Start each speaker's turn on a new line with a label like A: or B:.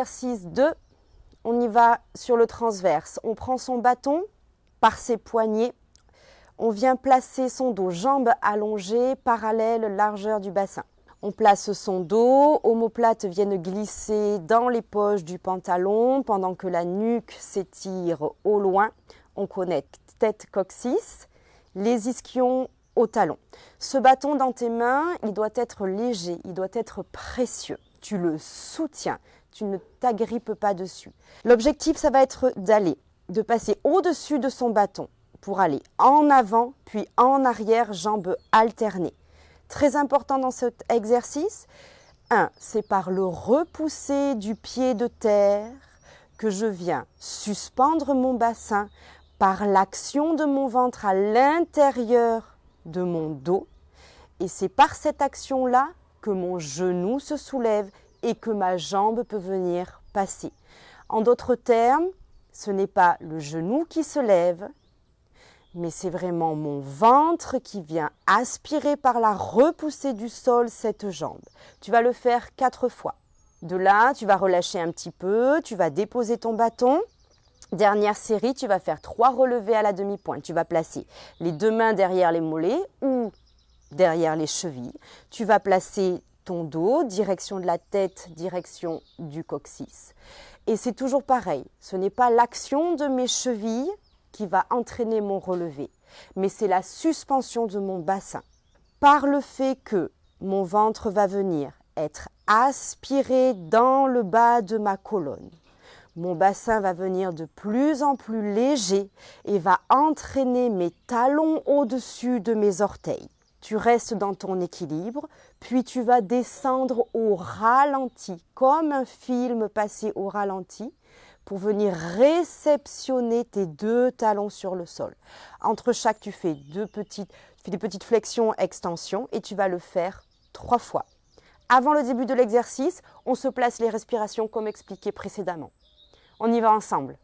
A: l'exercice 2, on y va sur le transverse. On prend son bâton par ses poignets. On vient placer son dos, jambes allongées, parallèles, largeur du bassin. On place son dos, omoplates viennent glisser dans les poches du pantalon pendant que la nuque s'étire au loin. On connecte tête coccyx, les ischions au talon. Ce bâton dans tes mains, il doit être léger, il doit être précieux. Tu le soutiens, tu ne t'agrippes pas dessus. L'objectif, ça va être de passer au-dessus de son bâton pour aller en avant puis en arrière, jambes alternées. Très important dans cet exercice, c'est par le repousser du pied de terre que je viens suspendre mon bassin par l'action de mon ventre à l'intérieur de mon dos. Et c'est par cette action-là que mon genou se soulève et que ma jambe peut venir passer. En d'autres termes, ce n'est pas le genou qui se lève, mais c'est vraiment mon ventre qui vient aspirer par la repoussée du sol cette jambe. Tu vas le faire 4 fois. De là, tu vas relâcher un petit peu, tu vas déposer ton bâton. Dernière série, tu vas faire 3 relevés à la demi-pointe. Tu vas placer les 2 mains derrière les mollets ou derrière les chevilles. Tu vas placer ton dos, direction de la tête, direction du coccyx. Et c'est toujours pareil. Ce n'est pas l'action de mes chevilles qui va entraîner mon relevé, mais c'est la suspension de mon bassin. Par le fait que mon ventre va venir être aspiré dans le bas de ma colonne, mon bassin va venir de plus en plus léger et va entraîner mes talons au-dessus de mes orteils. Tu restes dans ton équilibre, puis tu vas descendre au ralenti, comme un film passé au ralenti, pour venir réceptionner tes 2 talons sur le sol. Entre chaque, tu fais des petites flexions, extensions et tu vas le faire 3 fois. Avant le début de l'exercice, on se place les respirations comme expliqué précédemment. On y va ensemble.